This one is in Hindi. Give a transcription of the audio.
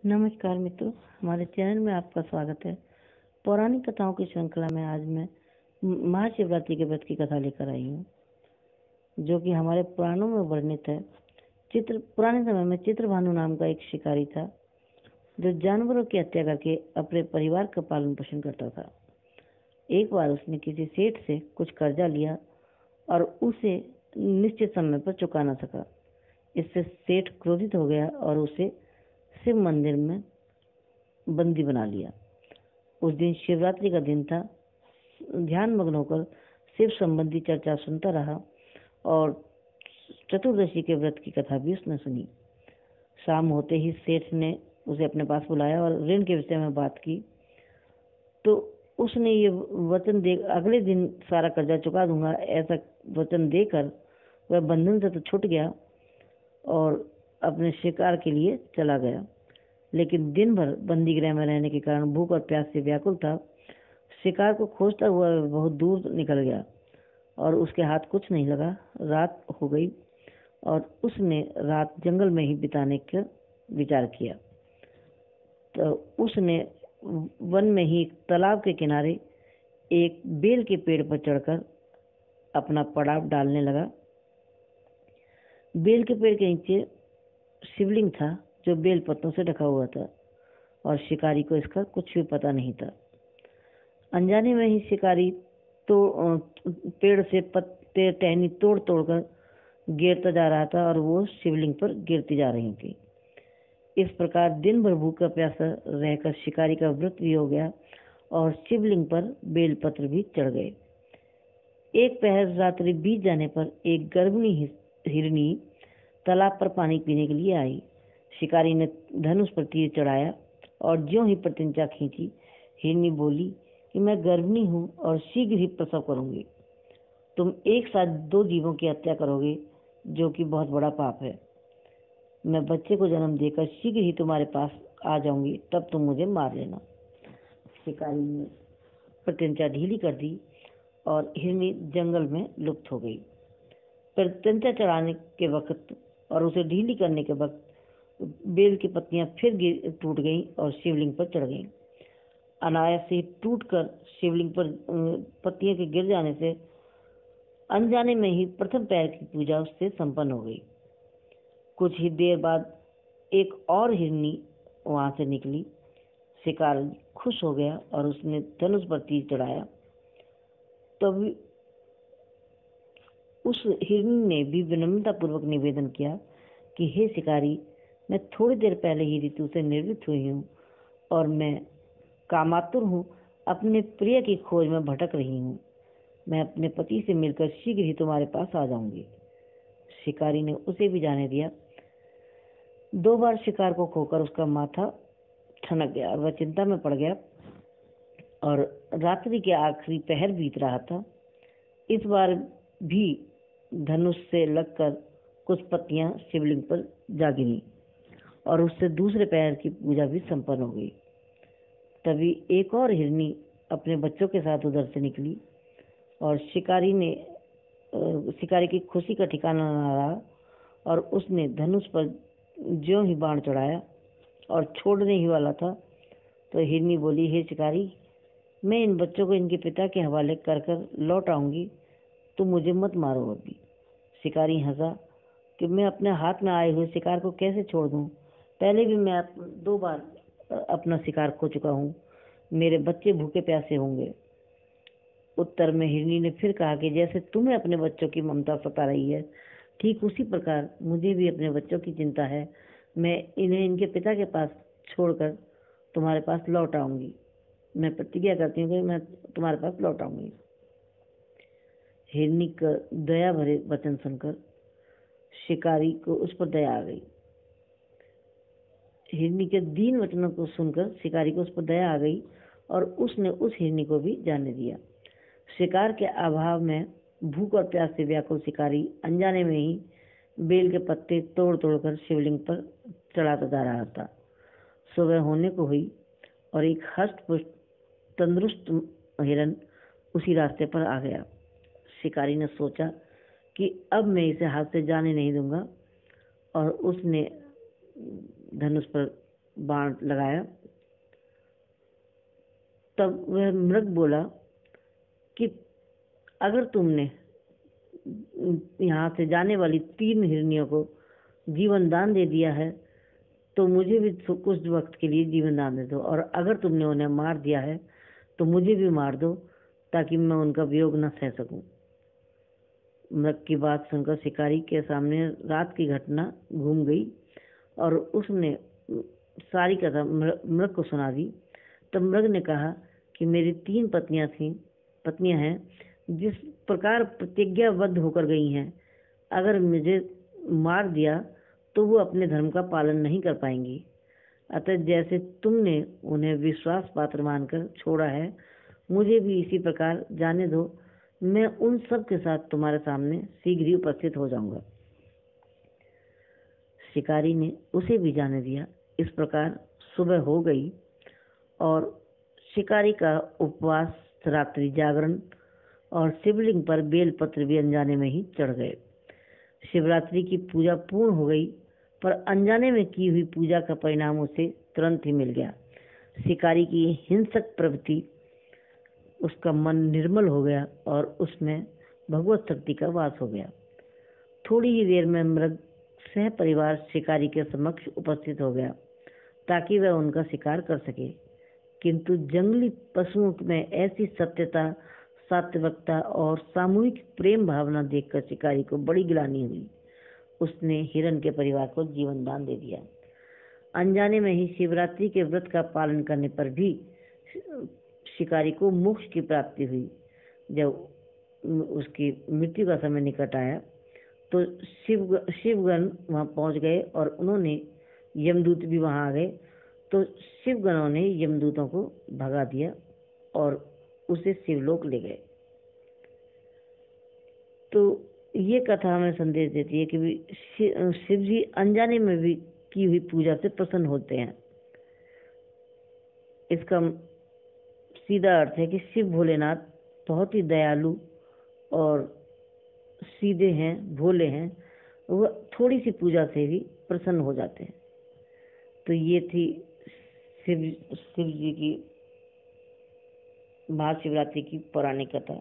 नमस्कार मित्रों, हमारे चैनल में आपका स्वागत है। पौराणिक कथाओं की श्रृंखला में आज मैं महाशिवरात्रि के व्रत की कथा लेकर आई हूँ, जो कि हमारे पुराणों में वर्णित है। पुराने समय में चित्रभानु नाम का एक शिकारी था, जो जानवरों की हत्या करके अपने परिवार का पालन पोषण करता था। एक बार उसने किसी सेठ से कुछ कर्जा लिया और उसे निश्चित समय पर चुका न सका। इससे सेठ क्रोधित हो गया और उसे शिव मंदिर में बंदी बना लिया। उस दिन शिवरात्रि का दिन था। ध्यान मग्न होकर शिव संबंधी चर्चा सुनता रहा और चतुर्दशी के व्रत की कथा भी उसने सुनी। शाम होते ही सेठ ने उसे अपने पास बुलाया और ऋण के विषय में बात की। तो उसने ये वचन दे अगले दिन सारा कर्जा चुका दूंगा, ऐसा वचन देकर वह बंधन से तो छूट गया और अपने शिकार के लिए चला गया। लेकिन दिन भर बंदी गृह में रहने के कारण भूख और प्यास से व्याकुल था। शिकार को खोजता हुआ बहुत दूर निकल गया और उसके हाथ कुछ नहीं लगा। रात हो गई और उसने रात जंगल में ही बिताने का विचार किया। तो उसने वन में ही तालाब के किनारे एक बेल के पेड़ पर चढ़कर अपना पड़ाव डालने लगा। बेल के पेड़ के नीचे शिवलिंग था, जो बेल पत्तों से ढका हुआ था और शिकारी को इसका कुछ भी पता नहीं था। अनजाने में ही शिकारी तो पेड़ से पत्ते टहनी तोड़ तोड़कर गिरता जा रहा था और वो शिवलिंग पर गिरती जा रही थी। इस प्रकार दिन भर भूखा प्यासा रहकर शिकारी का व्रत भी हो गया और शिवलिंग पर बेलपत्र भी चढ़ गए। एक पहर रात्रि बीत जाने पर एक गर्भिणी हिरनी तालाब पर पानी पीने के लिए आई। शिकारी ने धनुष पर तीर चढ़ाया और ज्यों ही प्रतिज्ञा खींची, हिरनी बोली कि मैं गर्भिणी हूँ और शीघ्र ही प्रसव करूंगी। तुम एक साथ दो जीवों की हत्या करोगे, जो कि बहुत बड़ा पाप है। मैं बच्चे को जन्म देकर शीघ्र ही तुम्हारे पास आ जाऊंगी, तब तुम मुझे मार लेना। शिकारी ने प्रतिज्ञा ढीली कर दी और हिरनी जंगल में लुप्त हो गई। प्रतिज्ञा चढ़ाने के वक्त और उसे ढीली करने के वक्त बेल की पत्तियां फिर टूट गईं और शिवलिंग पर चढ़ गईं। अनायास से टूटकर शिवलिंग पर पत्तियों के गिर जाने से अनजाने में ही प्रथम पैर की पूजा उससे संपन्न हो गई। कुछ ही देर बाद एक और हिरनी वहां से निकली। शिकारी खुश हो गया और उसने धनुष पर तीर चढ़ाया। तभी उस हिरनी ने भी विनम्रता पूर्वक निवेदन किया कि हे शिकारी, मैं थोड़ी देर पहले ही ऋतु से निर्वृत्त हुई हूँ और मैं कामातुर हूँ, अपने प्रिय की खोज में भटक रही हूँ। मैं अपने पति से मिलकर शीघ्र ही तुम्हारे पास आ जाऊंगी। शिकारी ने उसे भी जाने दिया। 2 बार शिकार को खोकर उसका माथा ठनक गया और वह चिंता में पड़ गया और रात्रि के आखिरी पहर बीत रहा था। इस बार भी धनुष से लगकर कुछ पत्तियां शिवलिंग पर जा गिरी और उससे दूसरे पैर की पूजा भी संपन्न हो गई। तभी एक और हिरनी अपने बच्चों के साथ उधर से निकली और शिकारी की खुशी का ठिकाना न रहा और उसने धनुष पर ज्यों ही बाण चढ़ाया और छोड़ने ही वाला था, तो हिरनी बोली, हे शिकारी, मैं इन बच्चों को इनके पिता के हवाले कर कर लौट आऊंगी, तुम मुझे मत मारो अभी। शिकारी हंसा कि मैं अपने हाथ में आए हुए शिकार को कैसे छोड़ दूं? पहले भी मैं 2 बार अपना शिकार खो चुका हूँ, मेरे बच्चे भूखे प्यासे होंगे। उत्तर में हिरनी ने फिर कहा कि जैसे तुम्हें अपने बच्चों की ममता सता रही है, ठीक उसी प्रकार मुझे भी अपने बच्चों की चिंता है। मैं इन्हें इनके पिता के पास छोड़कर तुम्हारे पास लौट आऊंगी। मैं प्रतिज्ञा करती हूँ कि मैं तुम्हारे पास लौट आऊंगी। हिरनी का दया भरे वचन सुनकर शिकारी को उस पर दया आ गई। हिरनी के दीन वचनों को सुनकर शिकारी को उस पर दया आ गई और उसने उस हिरनी को भी जाने दिया। शिकार के अभाव में भूख और प्यास से व्याकुल शिकारी अनजाने में ही बेल के पत्ते तोड़ तोड़कर शिवलिंग पर चढ़ाता जा रहा था। सुबह होने को हुई और एक हष्ट पुष्ट तंदुरुस्त हिरन उसी रास्ते पर आ गया। शिकारी ने सोचा कि अब मैं इसे हाथ से जाने नहीं दूंगा और उसने धनुष पर बाण लगाया। तब वह मृग बोला कि अगर तुमने यहाँ से जाने वाली 3 हिरनियों को जीवन दान दे दिया है तो मुझे भी कुछ वक्त के लिए जीवन दान दे दो, और अगर तुमने उन्हें मार दिया है तो मुझे भी मार दो ताकि मैं उनका वियोग न सह सकूं। मृग की बात सुनकर शिकारी के सामने रात की घटना घूम गई और उसने सारी कथा मृग को सुना दी। तब मृग ने कहा कि मेरी 3 पत्नियां हैं जिस प्रकार प्रतिज्ञाबद्ध होकर गई हैं, अगर मुझे मार दिया तो वो अपने धर्म का पालन नहीं कर पाएंगी। अतः जैसे तुमने उन्हें विश्वास पात्र मानकर छोड़ा है, मुझे भी इसी प्रकार जाने दो। मैं उन सब के साथ तुम्हारे सामने शीघ्र ही उपस्थित हो जाऊंगा। शिकारी ने उसे भी जाने दिया। इस प्रकार सुबह हो गई और शिकारी का उपवास, रात्रि जागरण और शिवलिंग पर बेलपत्र भी अनजाने में ही चढ़ गए। शिवरात्रि की पूजा पूर्ण हो गई, पर अनजाने में की हुई पूजा का परिणाम उसे तुरंत ही मिल गया। शिकारी की हिंसक प्रवृत्ति, उसका मन निर्मल हो गया और उसमें भगवत शक्ति का वास हो गया। थोड़ी ही देर में मृग सह परिवार शिकारी के समक्ष उपस्थित हो गया ताकि वह उनका शिकार कर सके, किंतु जंगली पशुओं में ऐसी सत्यता, सात्विकता और सामूहिक प्रेम भावना देखकर शिकारी को बड़ी गिलानी हुई। उसने हिरण के परिवार को जीवन दान दे दिया। अनजाने में ही शिवरात्रि के व्रत का पालन करने पर भी शिकारी को मोक्ष की प्राप्ति हुई। जब उसकी मृत्यु का समय निकट आया तो शिवगण वहां पहुंच गए और उन्होंने, यमदूत भी वहां आ गए, तो शिवगणों ने यमदूतों को भगा दिया और उसे शिवलोक ले गए। तो ये कथा हमें संदेश देती है कि शिव जी अनजाने में भी की हुई पूजा से प्रसन्न होते हैं। इसका सीधा अर्थ है कि शिव भोलेनाथ बहुत ही दयालु और सीधे हैं, भोले हैं, वो थोड़ी सी पूजा से भी प्रसन्न हो जाते हैं। तो ये थी शिव जी की महाशिवरात्रि की पौराणिक कथा।